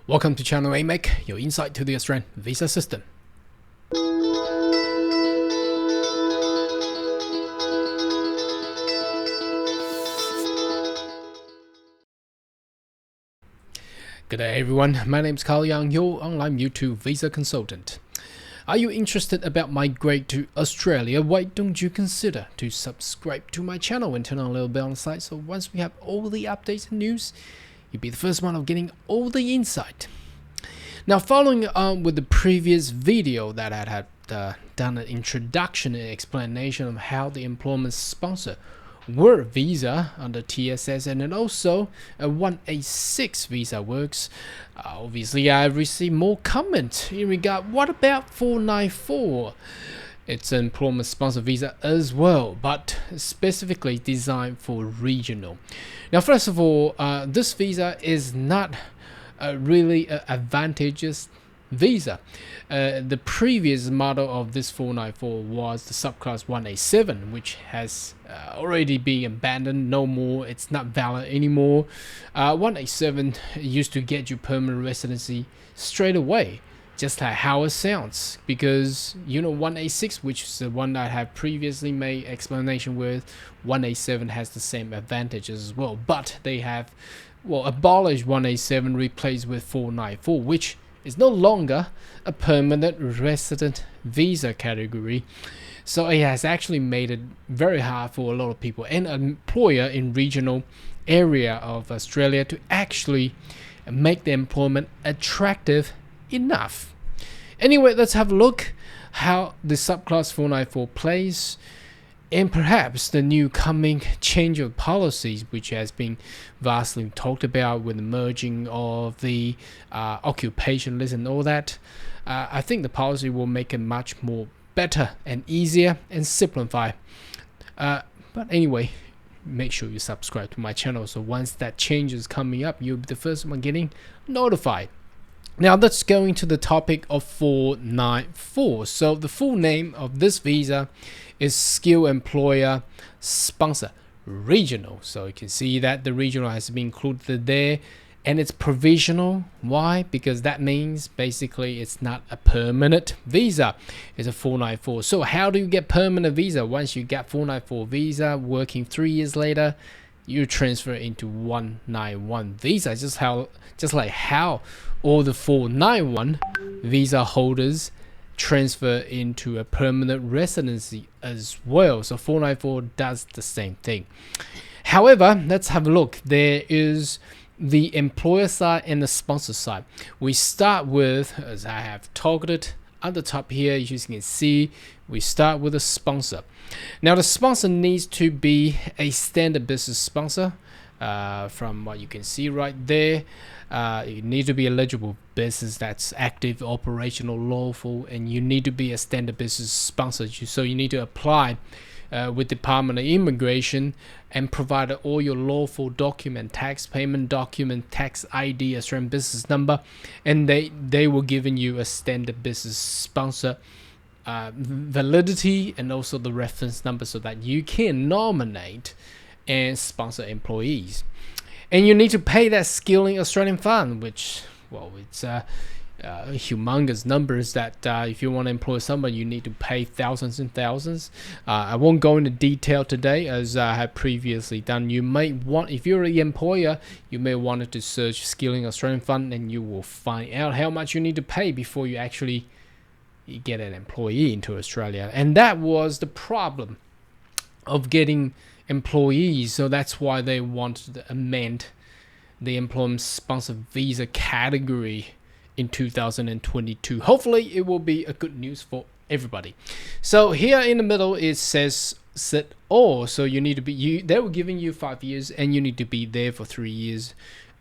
Welcome to channel AMEC, your insight to the Australian visa system. Good day everyone, my name is Carl Young, your online YouTube visa consultant. Are you interested about migrate to Australia? Why don't you consider to subscribe to my channel and turn on a little bell on the side, so once we have all the updates and news, you'll be the first one of getting all the insight. Now, following on with the previous video that I had done an introduction and explanation of how the employment sponsor work visa under TSS and then also a 186 visa works, obviously I received more comments in regard, what about 494? It's an employment sponsor visa as well, but specifically designed for regional. Now, first of all, this visa is not really advantageous visa. The previous model of this 494 was the subclass 187, which has already been abandoned, no more, it's not valid anymore. 187 used to get you permanent residency straight away, just like how it sounds, because 186, which is the one that I have previously made explanation with, 187 has the same advantages as well, but they have abolished 187, replaced with 494, which is no longer a permanent resident visa category. So it has actually made it very hard for a lot of people and an employer in regional area of Australia to actually make the employment attractive enough. Anyway, let's have a look how the subclass 494 plays, and perhaps the new coming change of policies, which has been vastly talked about with the merging of the occupation list and all that. I think the policy will make it much more better and easier and simplify. But anyway, make sure you subscribe to my channel, so once that change is coming up, you'll be the first one getting notified. Now let's go into the topic of 494. So the full name of this visa is Skilled Employer Sponsor Regional. So you can see that the regional has been included there, and it's provisional. Why? Because that means basically it's not a permanent visa. It's a 494. So how do you get permanent visa? Once you get 494 visa, working 3 years later, you transfer into 191 visa, just like how all the 491 visa holders transfer into a permanent residency as well. So 494 does the same thing. However, let's have a look. There is the employer side and the sponsor side. We start with, as I have targeted at the top here, as you can see, we start with a sponsor. Now the sponsor needs to be a standard business sponsor. From what you can see right there, you need to be eligible business that's active, operational, lawful, and you need to be a standard business sponsor. So you need to apply with Department of Immigration and provide all your lawful document, tax payment document, tax ID, Australian business number, and they will give you a standard business sponsor validity and also the reference number, so that you can nominate and sponsor employees. And you need to pay that Skilling Australian Fund, which, well, it's humongous numbers that if you want to employ somebody, you need to pay thousands and thousands. I won't go into detail today, as I have previously done. You may want, if you're the employer, you may want to search Skilling Australian Fund, and you will find out how much you need to pay before you actually get an employee into Australia. And that was the problem of getting employees, so that's why they wanted to amend the employment sponsor visa category in 2022. Hopefully it will be a good news for everybody. So here in the middle it says set all, so you need to be, they were giving you 5 years and you need to be there for 3 years,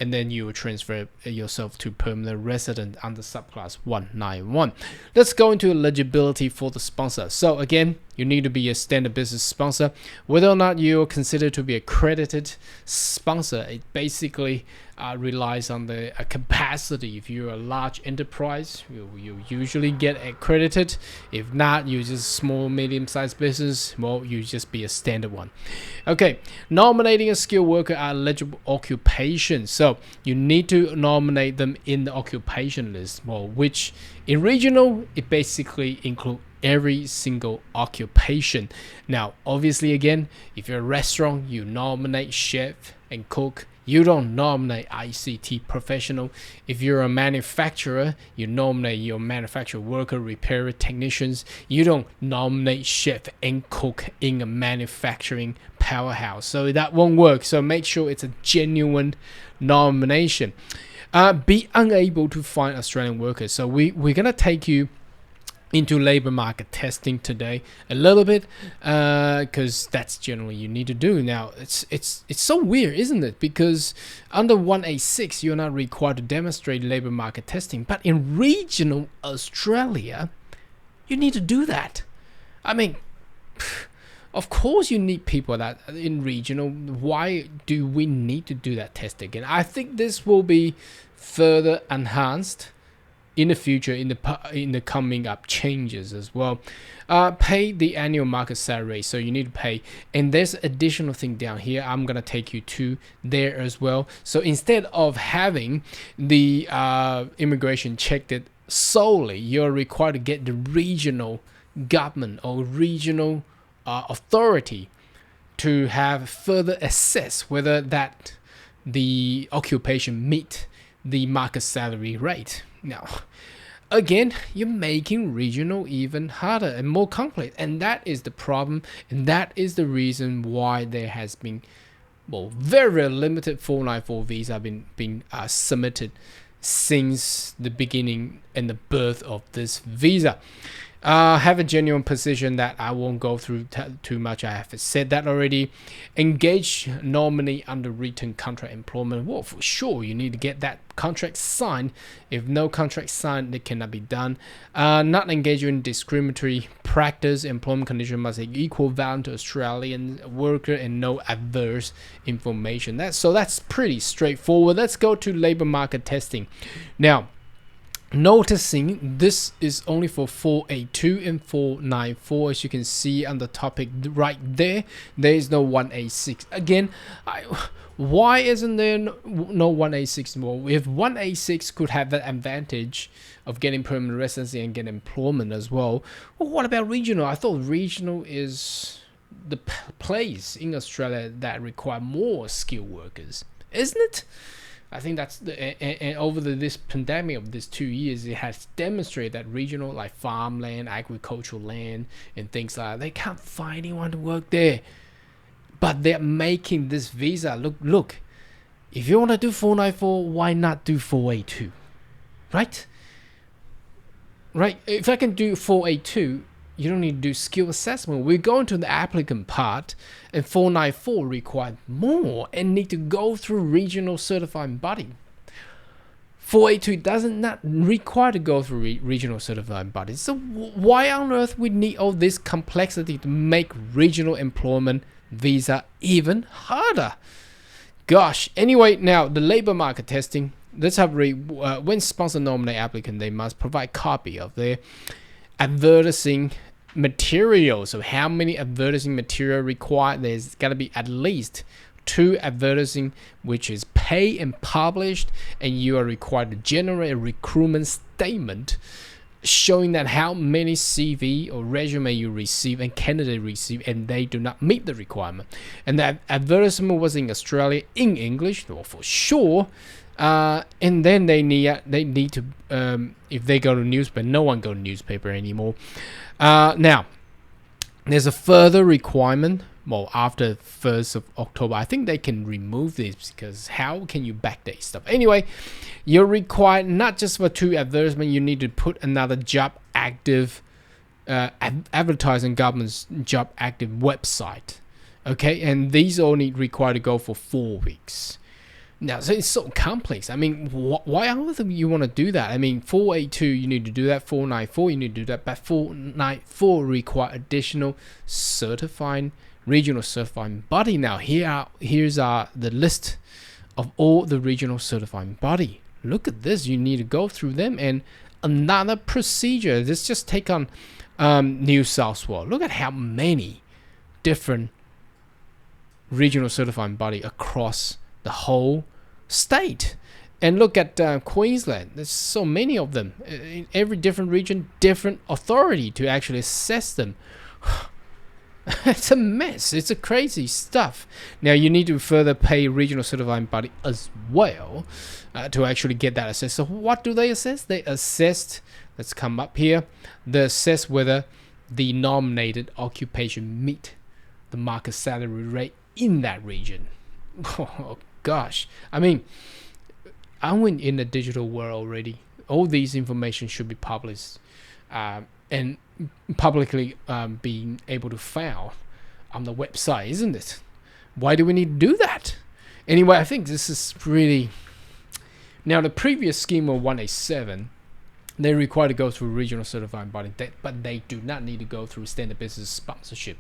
and then you will transfer yourself to permanent resident under subclass 191. Let's go into eligibility for the sponsor. So again, you need to be a standard business sponsor. Whether or not you're considered to be accredited sponsor, it basically relies on the capacity. If you're a large enterprise, you usually get accredited. If not, you're just small, medium-sized business, well, you just be a standard one. Okay, nominating a skilled worker are eligible occupations. So you need to nominate them in the occupation list, well, which in regional, it basically includes every single occupation. Now, obviously, again, if you're a restaurant, you nominate chef and cook. You don't nominate ICT professional. If you're a manufacturer, you nominate your manufacturer worker, repairer, technicians. You don't nominate chef and cook in a manufacturing powerhouse. So that won't work. So make sure it's a genuine nomination. Be unable to find Australian workers. So we're going to take you into labor market testing today a little bit, because that's generally you need to do. Now it's so weird, isn't it? Because under 186 you're not required to demonstrate labor market testing, but in regional Australia you need to do that. I mean, of course you need people that in regional. Why do we need to do that test again? I think this will be further enhanced in the future, in the coming up changes as well. Pay the annual market salary, so you need to pay, and there's additional thing down here. I'm gonna take you to there as well. So instead of having the immigration checked it solely, you're required to get the regional government or regional authority to have further assess whether that the occupation meet the market salary rate. Now, again, you're making regional even harder and more complex, and that is the problem, and that is the reason why there has been, well, very limited 494 visa being submitted since the beginning and the birth of this visa. Have a genuine position that I won't go through too much. I have said that already. Engage nominee under written contract employment. Well, for sure, you need to get that contract signed. If no contract signed, it cannot be done. Not engage in discriminatory practice. Employment condition must be equal value to Australian worker and no adverse information. That's pretty straightforward. Let's go to labor market testing. Now, noticing this is only for 482 and 494, as you can see on the topic right there. There is no 186. Again, why isn't there no 186 more? If 186 could have that advantage of getting permanent residency and get employment as well, what about regional? I thought regional is the place in Australia that require more skilled workers, isn't it? I think that's and over this pandemic of these 2 years, it has demonstrated that regional, like farmland, agricultural land, and things like that, they can't find anyone to work there. But they're making this visa. Look, if you want to do 494, why not do 482? Right? If I can do 482, you don't need to do skill assessment. We're going to the applicant part, and 494 require more and need to go through regional certifying body. 482 doesn't not require to go through regional certifying bodies. So why on earth we need all this complexity to make regional employment visa even harder? Gosh. Anyway, now the labor market testing. Let's have when sponsor nominate applicant, they must provide copy of their advertising material. So how many advertising material required? There's got to be at least 2 advertising which is paid and published, and you are required to generate a recruitment statement showing that how many CV or resume you receive and candidate receive, and they do not meet the requirement. And that advertisement was in Australia in English, well, for sure. And then they need to if they go to newspaper, no one go to newspaper anymore. Now there's a further requirement. Well, after 1st of October, I think they can remove this, because how can you backdate stuff? Anyway, you're required not just for 2 advertisement, you need to put another job active advertising government's job active website. Okay, and these only required to go for 4 weeks. Now, so it's so complex. I mean, why on earth you want to do that? I mean, 482, you need to do that. 494, you need to do that. But 494 require additional regional certifying body. Now, here's the list of all the regional certifying body. Look at this. You need to go through them, and another procedure. Let's just take on New South Wales. Look at how many different regional certifying body across the whole state. And look at Queensland. There's so many of them. In every different region, different authority to actually assess them. It's a mess. It's a crazy stuff. Now you need to further pay regional certifying body as well to actually get that assessed. So what do they assess? They assess, let's come up here, they assess whether the nominated occupation meet the market salary rate in that region. Oh gosh. I mean, aren't we in the digital world already? All these information should be published and publicly being able to found on the website, isn't it? Why do we need to do that? Anyway, I think this is really... Now, the previous scheme of 187, they require to go through regional certifying body, but they do not need to go through standard business sponsorship.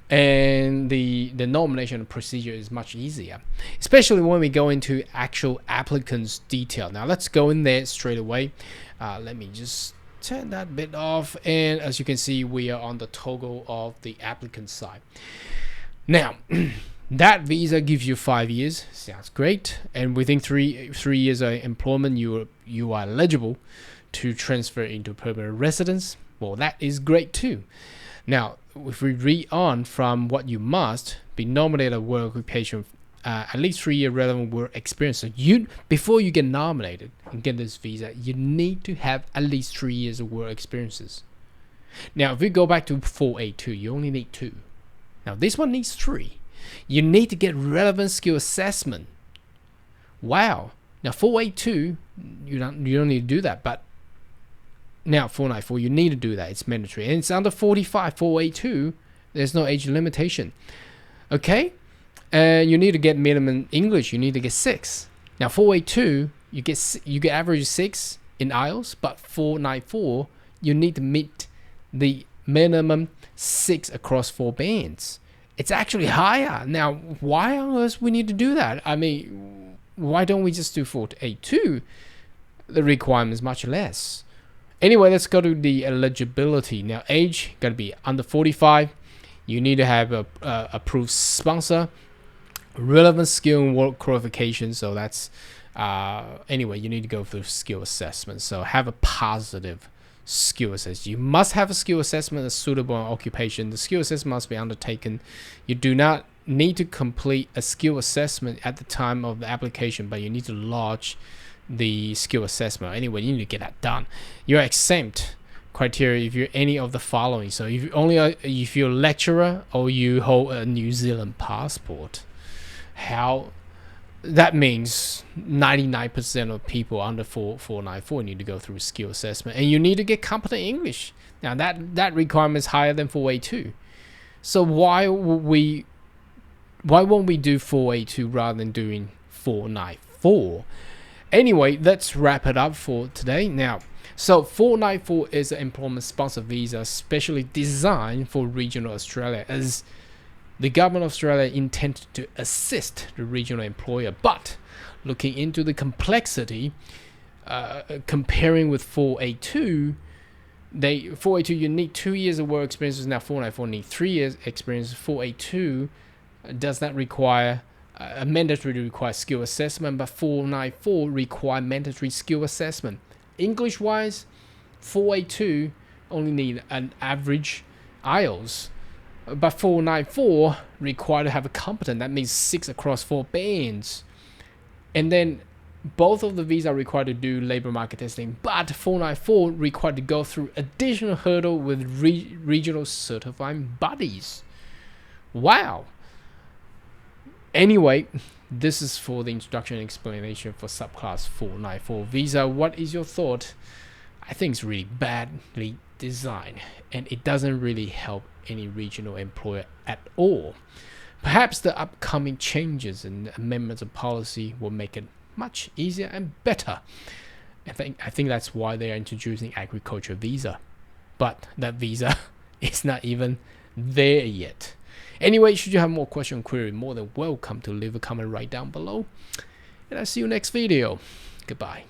And the nomination procedure is much easier, especially when we go into actual applicants detail. Now let's go in there straight away. Let me just turn that bit off, and as you can see, we are on the toggle of the applicant side. Now that visa gives you 5 years. Sounds great. And within three years of employment, you are eligible to transfer into permanent residence. Well, that is great too. Now, if we read on from what you must be nominated a work occupation, at least 3 year relevant work experience. So before you get nominated and get this visa, you need to have at least 3 years of work experiences. Now, if we go back to 482, you only need 2. Now, this one needs 3. You need to get relevant skill assessment. Wow. Now, 482, you don't need to do that, but now 494, you need to do that. It's mandatory, and it's under 45. 482, there's no age limitation. Okay, and you need to get minimum English. You need to get 6. Now 482, you get average 6 in IELTS, but 494, you need to meet the minimum 6 across 4 bands. It's actually higher. Now, why on earth we need to do that? I mean, why don't we just do 482? The requirement is much less. Anyway, let's go to the eligibility. Now, age got to be under 45. You need to have a approved sponsor, relevant skill and work qualifications. So that's anyway, you need to go through skill assessment. So have a positive skill assessment. You must have a skill assessment that's suitable on occupation. The skill assessment must be undertaken. You do not need to complete a skill assessment at the time of the application, but you need to lodge the skill assessment. Anyway, you need to get that done. You're exempt criteria if you're any of the following. So if you're a lecturer or you hold a New Zealand passport, that means 99% of people under 494 need to go through skill assessment, and you need to get competent English. Now that requirement is higher than 482. So why won't we do 482 rather than doing 494? Anyway, let's wrap it up for today. Now, so 494 is an employment sponsor visa specially designed for regional Australia, as the government of Australia intended to assist the regional employer. But looking into the complexity, comparing with 482, 482 you need 2 years of work experience. Now 494 need 3 years experience. 482 does not require a mandatory require skill assessment, but 494 require mandatory skill assessment. English wise, 482 only need an average IELTS, but 494 require to have a competent. That means 6 across 4 bands. And then both of the visas are required to do labor market testing, but 494 required to go through additional hurdle with regional certifying bodies. Wow. Anyway, this is for the introduction and explanation for subclass 494 visa. What is your thought? I think it's really badly designed, and it doesn't really help any regional employer at all. Perhaps the upcoming changes and amendments of policy will make it much easier and better. I think that's why they are introducing agriculture visa, but that visa is not even there yet. Anyway, should you have more question or query, more than welcome to leave a comment right down below. and I'll see you next video. Goodbye.